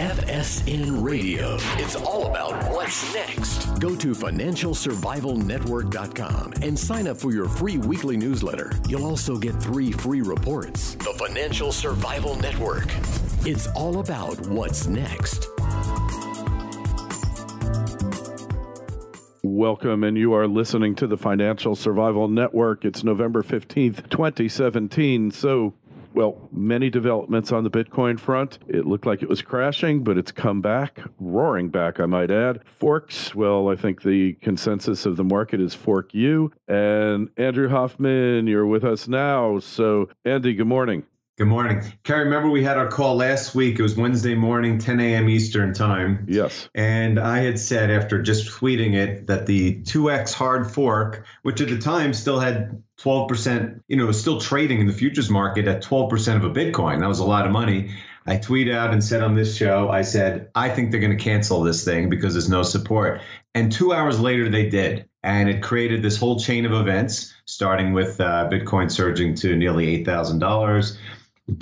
FSN Radio. It's all about what's next. Go to financialsurvivalnetwork.com and sign up for your free weekly newsletter. You'll also get 3 free reports. The Financial Survival Network. It's all about what's next. Welcome, and you are listening to the Financial Survival Network. It's November 15th, 2017. So, many developments on the Bitcoin front. It looked like it was crashing, but it's come back, roaring back, I might add. Forks, I think the consensus of the market is fork you. And Andrew Hoffman, you're with us now. So, Andy, good morning. Good morning. Kerry, remember we had our call last week. It was Wednesday morning, 10 a.m. Eastern time. Yes. And I had said, after just tweeting it, that the 2X hard fork, which at the time still had 12%, was still trading in the futures market at 12% of a Bitcoin. That was a lot of money. I tweeted out and said on this show, I said, I think they're going to cancel this thing because there's no support. And 2 hours later, they did. And it created this whole chain of events, starting with Bitcoin surging to nearly $8,000.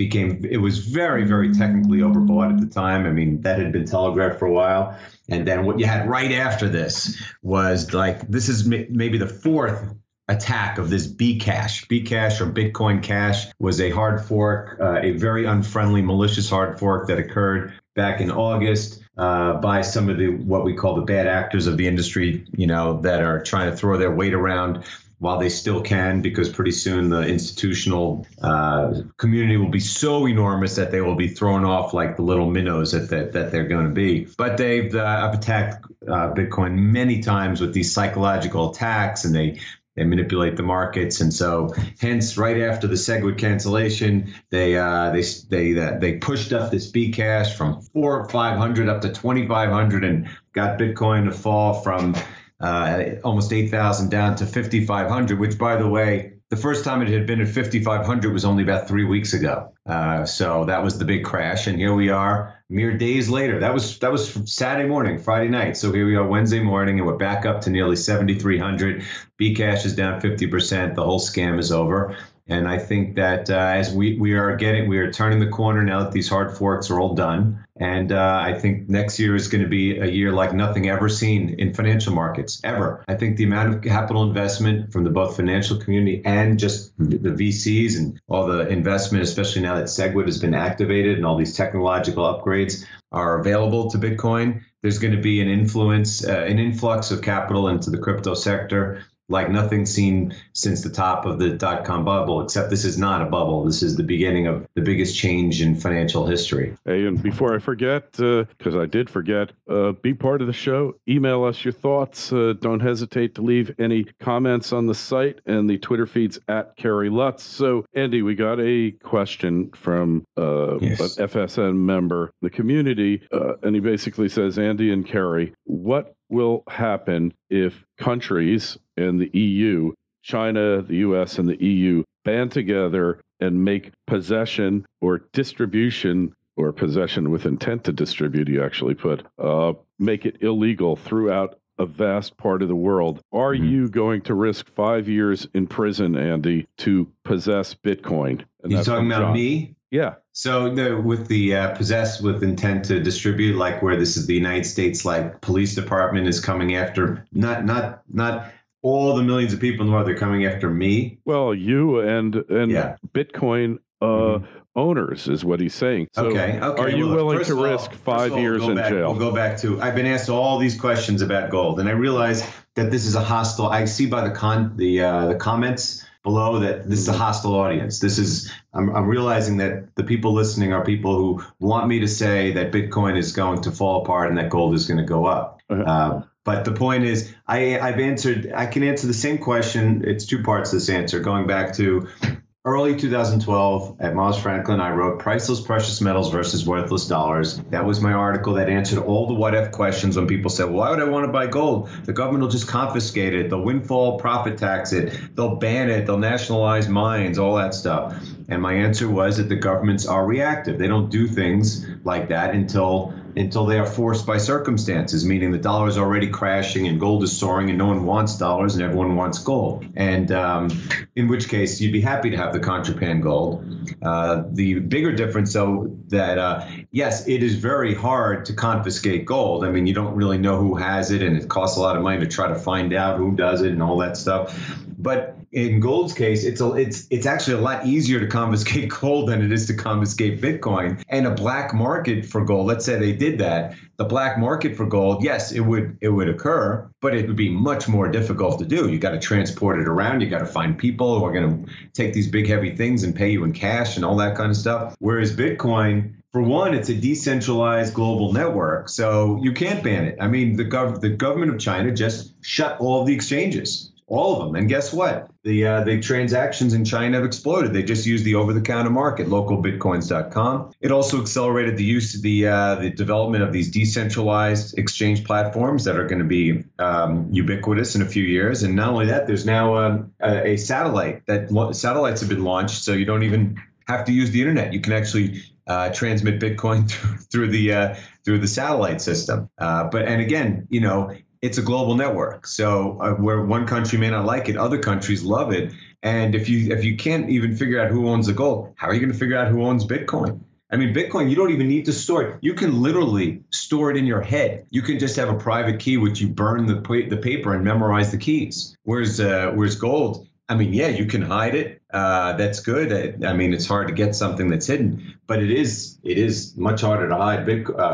It was very, very technically overbought at the time. I mean, that had been telegraphed for a while. And then what you had right after this was this is maybe the fourth attack of this BCash. BCash, or Bitcoin Cash, was a hard fork, a very unfriendly, malicious hard fork that occurred back in August by some of what we call the bad actors of the industry, that are trying to throw their weight around while they still can, because pretty soon the institutional community will be so enormous that they will be thrown off like the little minnows that they're going to be. But they've attacked Bitcoin many times with these psychological attacks, and they manipulate the markets. And so hence, right after the SegWit cancellation, they pushed up this BCash from 4,500 up to 2,500 and got Bitcoin to fall from almost 8,000 down to 5,500, which, by the way, the first time it had been at 5,500 was only about 3 weeks ago. So that was the big crash. And here we are mere days later. That was Saturday morning, Friday night. So here we are Wednesday morning, and we're back up to nearly 7,300. BCash is down 50%. The whole scam is over. And I think that as we are turning the corner now that these hard forks are all done. And I think next year is going to be a year like nothing ever seen in financial markets, ever. I think the amount of capital investment from both financial community and just the VCs and all the investment, especially now that SegWit has been activated and all these technological upgrades are available to Bitcoin, there's going to be an influx of capital into the crypto sector like nothing seen since the top of the dot-com bubble, except this is not a bubble. This is the beginning of the biggest change in financial history. Hey, and before I forget, because I did forget, be part of the show. Email us your thoughts. Don't hesitate to leave any comments on the site and the Twitter feeds at Kerry Lutz. So, Andy, we got a question from an FSN member, the community, and he basically says, Andy and Kerry, what will happen if countries in the EU, China, the US, and the EU band together and make possession or distribution, or possession with intent to distribute, you actually put, make it illegal throughout a vast part of the world? Are you going to risk 5 years in prison, Andy, to possess Bitcoin? And you're talking about me? Yeah. So with the possess with intent to distribute, like where this is the United States, like police department is coming after not all the millions of people in the world, they're coming after me. Well, you and Bitcoin owners is what he's saying. So okay. Are you willing to risk 5 years in jail? We'll go back to, I've been asked all these questions about gold, and I realize that this is a hostile, I see by the comments below that this is a hostile audience. I'm realizing that the people listening are people who want me to say that Bitcoin is going to fall apart and that gold is going to go up. But the point is, I can answer the same question. It's two parts to this answer. Going back to early 2012, at Mars Franklin, I wrote Priceless Precious Metals versus Worthless Dollars. That was my article that answered all the what-if questions when people said, well, why would I want to buy gold? The government will just confiscate it. They'll windfall profit tax it. They'll ban it. They'll nationalize mines, all that stuff. And my answer was that the governments are reactive. They don't do things like that until until they are forced by circumstances, meaning the dollar is already crashing and gold is soaring and no one wants dollars and everyone wants gold. And in which case, you'd be happy to have the contraband gold. The bigger difference, though, that yes, it is very hard to confiscate gold. I mean, you don't really know who has it, and it costs a lot of money to try to find out who does it and all that stuff. But in gold's case, it's actually a lot easier to confiscate gold than it is to confiscate Bitcoin. And a black market for gold, let's say they did that, the black market for gold, yes, it would occur, but it would be much more difficult to do. You got to transport it around. You got to find people who are going to take these big, heavy things and pay you in cash and all that kind of stuff. Whereas Bitcoin, for one, it's a decentralized global network, so you can't ban it. I mean, the government of China just shut all of the exchanges. All of them. And guess what? The transactions in China have exploded. They just used the over-the-counter market, localbitcoins.com. It also accelerated the use of the development of these decentralized exchange platforms that are going to be ubiquitous in a few years. And not only that, there's now a satellite satellites have been launched, so you don't even have to use the internet. You can actually transmit Bitcoin through the satellite system. And again, it's a global network. So where one country may not like it, other countries love it. And if you can't even figure out who owns the gold, how are you going to figure out who owns Bitcoin? I mean, Bitcoin, you don't even need to store it. You can literally store it in your head. You can just have a private key, which you burn the paper and memorize the keys. Whereas gold, I mean, yeah, you can hide it. That's good. I mean, it's hard to get something that's hidden, but it is much harder to hide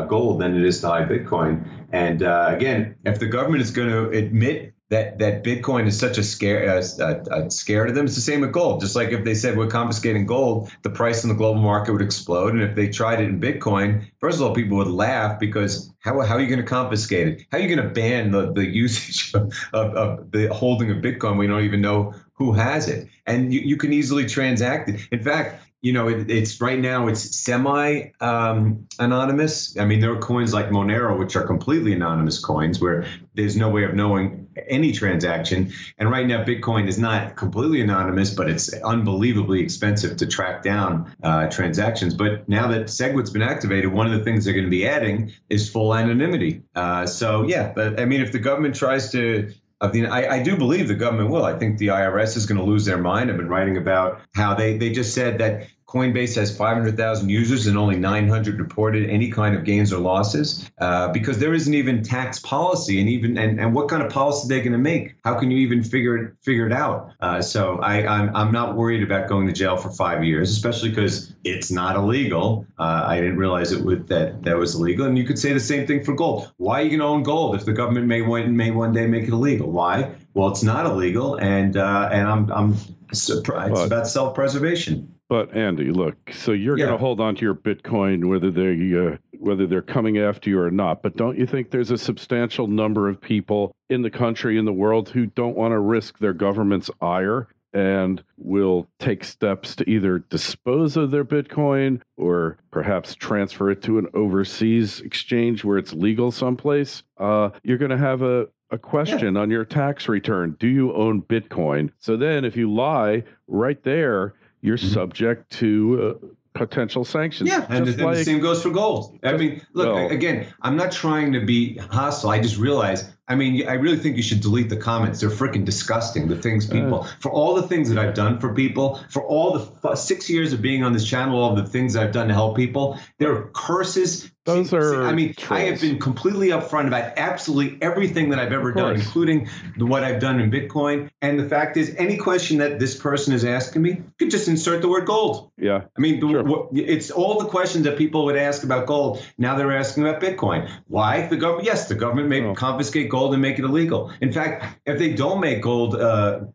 gold than it is to hide Bitcoin. And again, if the government is going to admit that Bitcoin is such a scare to them, it's the same with gold. Just like if they said we're confiscating gold, the price in the global market would explode. And if they tried it in Bitcoin, first of all, people would laugh because how are you going to confiscate it? How are you going to ban the usage of the holding of Bitcoin when you don't even know who has it? And you can easily transact it. In fact, it's right now it's semi anonymous. I mean, there are coins like Monero, which are completely anonymous coins where there's no way of knowing any transaction. And right now, Bitcoin is not completely anonymous, but it's unbelievably expensive to track down transactions. But now that SegWit's been activated, one of the things they're going to be adding is full anonymity. But I mean, if the government tries to I do believe the government will. I think the IRS is going to lose their mind. I've been writing about how they just said that Coinbase has 500,000 users and only 900 reported any kind of gains or losses because there isn't even tax policy and what kind of policy they're going to make? How can you even figure it out? So I'm not worried about going to jail for 5 years, especially because it's not illegal. I didn't realize that was illegal. And you could say the same thing for gold. Why are you going to own gold if the government may one day make it illegal? Why? Well, it's not illegal, and I'm surprised. It's about self-preservation. But Andy, look, so you're going to hold on to your Bitcoin whether they're coming after you or not. But don't you think there's a substantial number of people in the country, in the world, who don't want to risk their government's ire and will take steps to either dispose of their Bitcoin or perhaps transfer it to an overseas exchange where it's legal someplace? You're going to have a question on your tax return. Do you own Bitcoin? So then if you lie right there, you're subject to potential sanctions. Yeah, and the same goes for gold. I mean, look, again, I'm not trying to be hostile. I just realize, I mean, I really think you should delete the comments. They're freaking disgusting, the things people, for all the things that I've done for people, for all the 6 years of being on this channel, all the things I've done to help people, there are curses. Those are trolls. I have been completely upfront about absolutely everything that I've ever done, including what I've done in Bitcoin. And the fact is, any question that this person is asking me, you could just insert the word gold. Yeah. I mean, it's all the questions that people would ask about gold. Now they're asking about Bitcoin. Why? The government may confiscate gold and make it illegal. In fact, if they don't make gold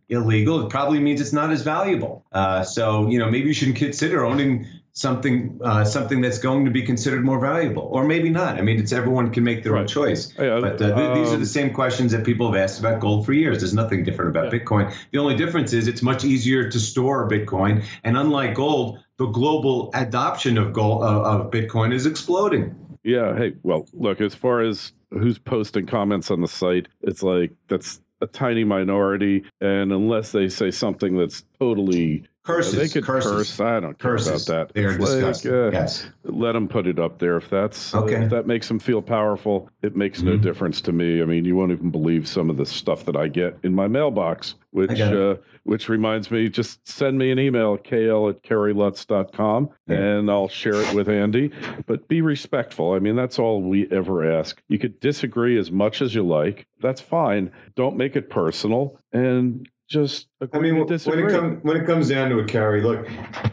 illegal, it probably means it's not as valuable. So maybe you should consider owning something that's going to be considered more valuable, or maybe not. I mean, everyone can make their own choice. But these are the same questions that people have asked about gold for years. There's nothing different about Bitcoin. The only difference is it's much easier to store Bitcoin, and unlike gold, the global adoption of Bitcoin is exploding. Yeah. Hey, well, look, as far as who's posting comments on the site, it's like that's a tiny minority, and unless they say something that's totally Curses. They could curses. curse. I don't care about that. They are disgusting. Yes. Let them put it up there. If that's Okay. if that makes them feel powerful, it makes no difference to me. I mean, you won't even believe some of the stuff that I get in my mailbox, which reminds me, just send me an email, kl@kerrylutz.com, and I'll share it with Andy. But be respectful. I mean, that's all we ever ask. You could disagree as much as you like. That's fine. Don't make it personal. And just agree to disagree. When it comes down to it, Kerry, look,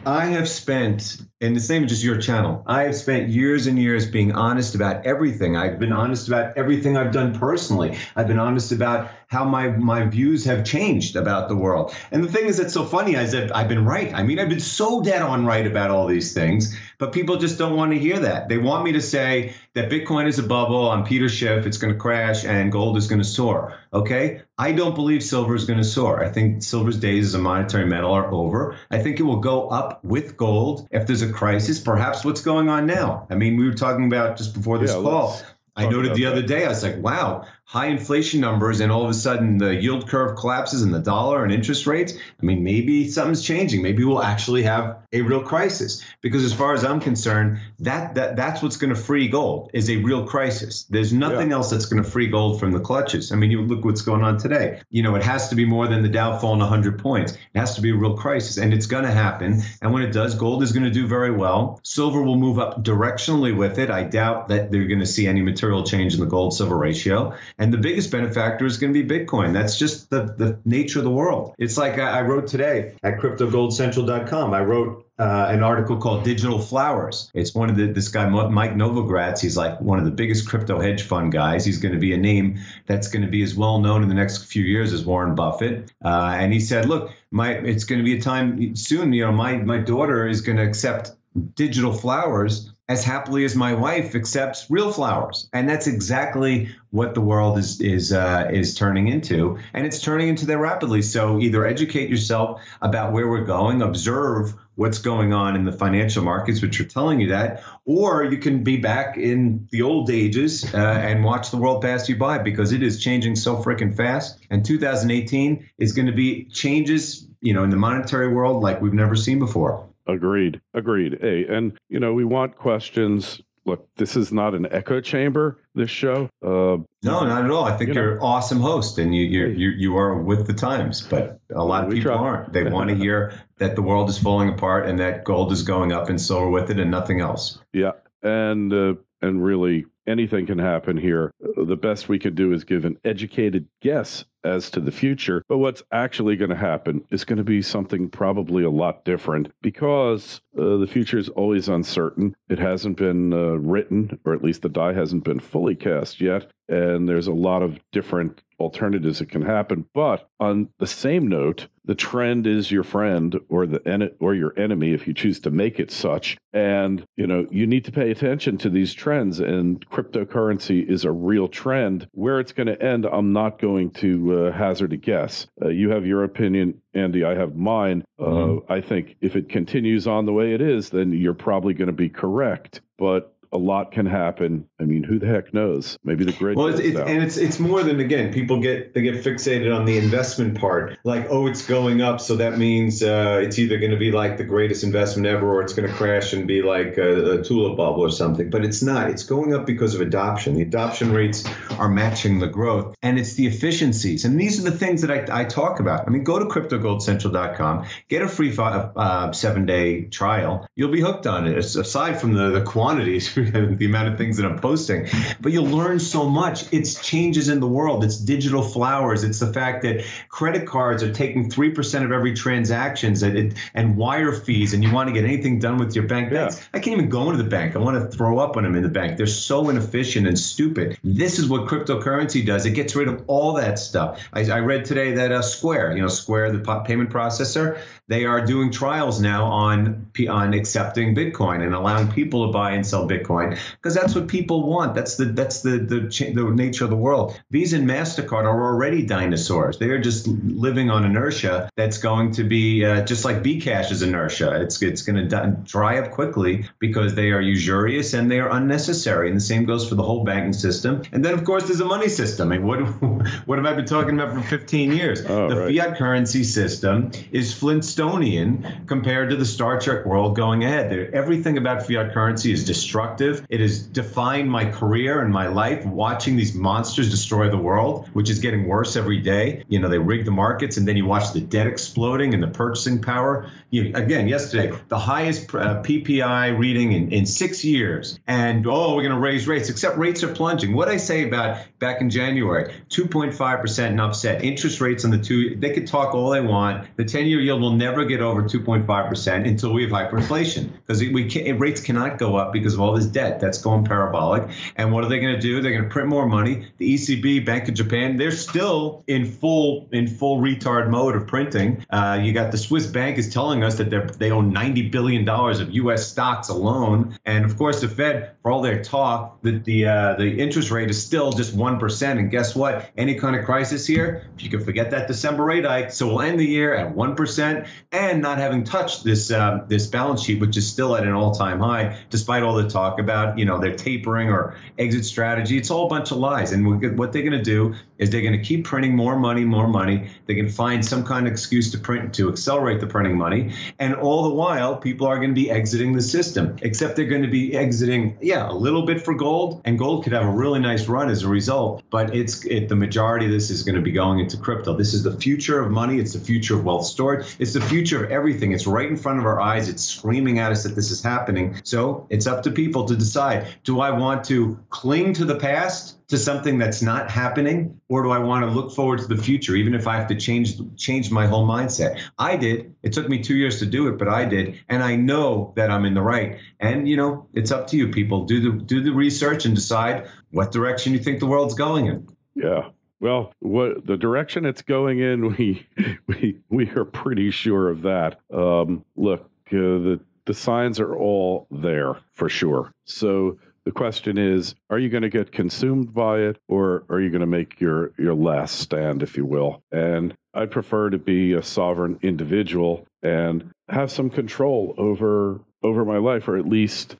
I have spent, and the same as just your channel, I have spent years and years being honest about everything. I've been honest about everything I've done personally. I've been honest about how my views have changed about the world. And the thing is that's so funny is that I've been right. I mean, I've been so dead on right about all these things, but people just don't want to hear that. They want me to say that Bitcoin is a bubble, I'm Peter Schiff, it's going to crash, and gold is going to soar. Okay? I don't believe silver is going to soar. I think silver's days as a monetary metal are over. I think it will go up with gold if there's a crisis, perhaps what's going on now. I mean, we were talking about just before this call. I noted the other day, I was like, wow, high inflation numbers, and all of a sudden the yield curve collapses and the dollar and interest rates. I mean, maybe something's changing. Maybe we'll actually have a real crisis. Because as far as I'm concerned, that's what's going to free gold is a real crisis. There's nothing else that's going to free gold from the clutches. I mean, you look what's going on today. You know, it has to be more than the Dow falling 100 points. It has to be a real crisis, and it's going to happen. And when it does, gold is going to do very well. Silver will move up directionally with it. I doubt that they're going to see any material change in the gold-silver ratio. And the biggest benefactor is going to be Bitcoin. That's just the nature of the world. It's like I wrote today at CryptoGoldCentral.com. I wrote an article called Digital Flowers. It's one of this guy, Mike Novogratz. He's like one of the biggest crypto hedge fund guys. He's going to be a name that's going to be as well known in the next few years as Warren Buffett. And he said, look, it's going to be a time soon, you know, my daughter is going to accept digital flowers as happily as my wife accepts real flowers. And that's exactly what the world is turning into. And it's turning into that rapidly. So either educate yourself about where we're going, observe what's going on in the financial markets, which are telling you that, or you can be back in the old ages and watch the world pass you by, because it is changing so freaking fast. And 2018 is going to be changes, you know, in the monetary world like we've never seen before. Agreed. Hey, and, you know, we want questions. Look, this is not an echo chamber, this show. No, not at all. I think you're an awesome host, and you are with the times, but a lot of people aren't. They want to hear that the world is falling apart and that gold is going up and silver with it and nothing else. Yeah. And really anything can happen here. The best we could do is give an educated guess as to the future, but what's actually going to happen is going to be something probably a lot different, because the future is always uncertain. It hasn't been written, or at least the die hasn't been fully cast yet, and there's a lot of different alternatives that can happen. But on the same note, the trend is your friend or your enemy if you choose to make it such. And, you know, you need to pay attention to these trends, and cryptocurrency is a real trend. Where it's going to end, I'm not going to hazard a guess. You have your opinion, Andy. I have mine. I think if it continues on the way it is, then you're probably going to be correct. But a lot can happen. I mean, who the heck knows? Maybe the grid. Well, it's more than, again, people get fixated on the investment part. Like, oh, it's going up, so that means it's either going to be like the greatest investment ever, or it's going to crash and be like a tulip bubble or something. But it's not. It's going up because of adoption. The adoption rates are matching the growth, and it's the efficiencies. And these are the things that I talk about. I mean, go to CryptoGoldCentral.com, get a free 7-day trial. You'll be hooked on it. Aside from the quantities, the amount of things that I'm posting, but you'll learn so much. It's changes in the world. It's digital flowers. It's the fact that credit cards are taking 3% of every transactions and wire fees, and you want to get anything done with your bank. Yeah. I can't even go into the bank. I want to throw up when I'm in the bank. They're so inefficient and stupid. This is what cryptocurrency does. It gets rid of all that stuff. I read today that Square, the payment processor, they are doing trials now on accepting Bitcoin and allowing people to buy and sell Bitcoin Bitcoin, because that's what people want. That's the nature of the world. Visa and MasterCard are already dinosaurs. They are just living on inertia that's going to be just like BCash is inertia. It's going to dry up quickly because they are usurious and they are unnecessary. And the same goes for the whole banking system. And then, of course, there's a money system. I mean, what have I been talking about for 15 years? Fiat currency system is Flintstonian compared to the Star Trek world going ahead. Everything about fiat currency is destructive. It has defined my career and my life, watching these monsters destroy the world, which is getting worse every day. You know, they rig the markets, and then you watch the debt exploding and the purchasing power. Again, yesterday, the highest PPI reading in 6 years. And, we're going to raise rates, except rates are plunging. What I say about back in January, 2.5% and upset. Interest rates on the two, they could talk all they want. The 10-year yield will never get over 2.5% until we have hyperinflation, because rates cannot go up because of all this debt that's going parabolic. And what are they going to do? They're going to print more money. The ECB, Bank of Japan, they're still in full retard mode of printing. You got the Swiss bank is telling us that they own $90 billion of U.S. stocks alone. And of course, the Fed, for all their talk, the interest rate is still just 1%. And guess what? Any kind of crisis here, you can forget that December rate hike. So we'll end the year at 1% and not having touched this balance sheet, which is still at an all-time high, despite all the talk about, their tapering or exit strategy. It's all a bunch of lies. And what they're going to do is they're going to keep printing more money. They can find some kind of excuse to accelerate the printing money. And all the while, people are going to be exiting the system, except they're going to be exiting, a little bit for gold. And gold could have a really nice run as a result. But the majority of this is going to be going into crypto. This is the future of money. It's the future of wealth storage. It's the future of everything. It's right in front of our eyes. It's screaming at us that this is happening. So it's up to people to decide, do I want to cling to the past, to something that's not happening, or do I want to look forward to the future, even if I have to change my whole mindset? I did. It took me 2 years to do it, but I did. And I know that I'm in the right. And, it's up to you, people. Do the research and decide what direction you think the world's going in. Yeah. Well, what the direction it's going in, we are pretty sure of that. Look, the signs are all there for sure. So the question is, are you going to get consumed by it, or are you going to make your last stand, if you will? And I'd prefer to be a sovereign individual and have some control over my life, or at least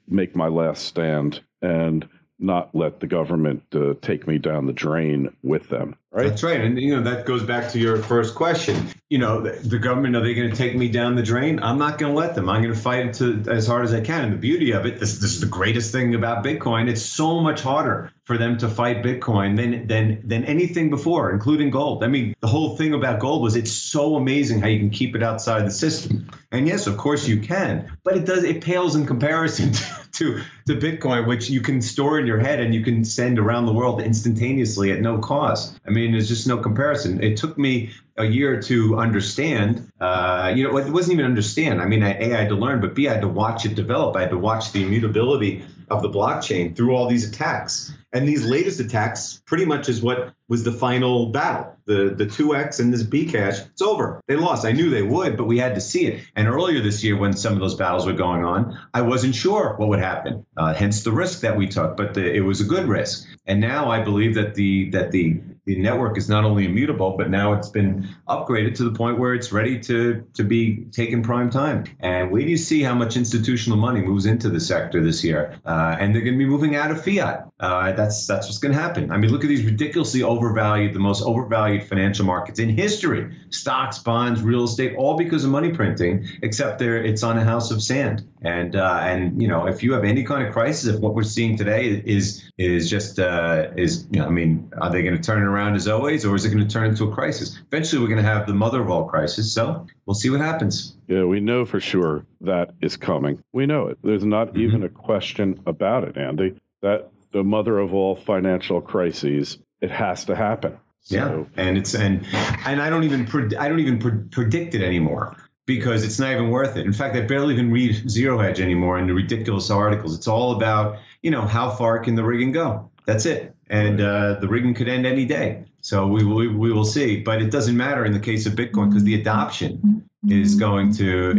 make my last stand and not let the government take me down the drain with them. Right? That's right. And, that goes back to your first question. The government, are they going to take me down the drain? I'm not going to let them. I'm going to fight it as hard as I can. And the beauty of it, this is the greatest thing about Bitcoin. It's so much harder for them to fight Bitcoin than anything before, including gold. I mean, the whole thing about gold was it's so amazing how you can keep it outside the system. And yes, of course you can, but it pales in comparison to Bitcoin, which you can store in your head and you can send around the world instantaneously at no cost. I mean, there's just no comparison. It took me a year to understand. It wasn't even understand. I mean, I had to learn, but B, I had to watch it develop. I had to watch the immutability of the blockchain through all these attacks. And these latest attacks pretty much is what was the final battle. The 2X and this BCash, it's over. They lost. I knew they would, but we had to see it. And earlier this year, when some of those battles were going on, I wasn't sure what would happen. Hence the risk that we took, but it was a good risk. And now I believe that the network is not only immutable, but now it's been upgraded to the point where it's ready to be taken prime time. And wait till you see how much institutional money moves into the sector this year. And they're going to be moving out of fiat. That's what's going to happen. I mean, look at these ridiculously the most overvalued financial markets in history. Stocks, bonds, real estate, all because of money printing, except it's on a house of sand. And if you have any kind of crisis, if what we're seeing today is are they going to turn it around as always, or is it going to turn into a crisis? Eventually, we're going to have the mother of all crises. So we'll see what happens. Yeah, we know for sure that is coming. We know it. There's not even a question about it, Andy, that the mother of all financial crises, it has to happen. So, yeah, and I don't even predict it anymore, because it's not even worth it. In fact, I barely even read Zero Hedge anymore in the ridiculous articles. It's all about, how far can the rigging go? That's it. And the rigging could end any day. So we will see. But it doesn't matter in the case of Bitcoin, because the adoption is going to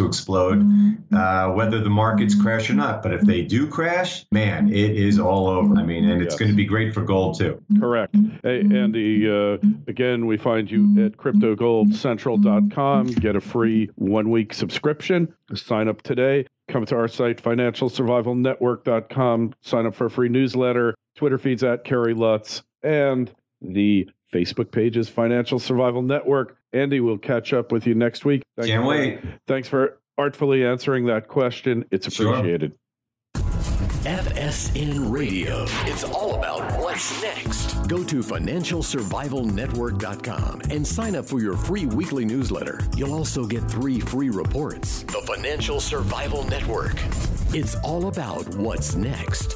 explode, whether the markets crash or not. But if they do crash, man, it is all over. I mean, and it's going to be great for gold too. Correct. Hey, Andy, again, we find you at CryptoGoldCentral.com. Get a free 1-week subscription. Sign up today. Come to our site, FinancialSurvivalNetwork.com. Sign up for a free newsletter. Twitter feeds at Kerry Lutz, and the Facebook page is Financial Survival Network. Andy, we'll catch up with you next week. Can't wait. Thanks for artfully answering that question. It's appreciated. Sure. FSN Radio. It's all about what's next. Go to FinancialSurvivalNetwork.com and sign up for your free weekly newsletter. You'll also get 3 free reports. The Financial Survival Network. It's all about what's next.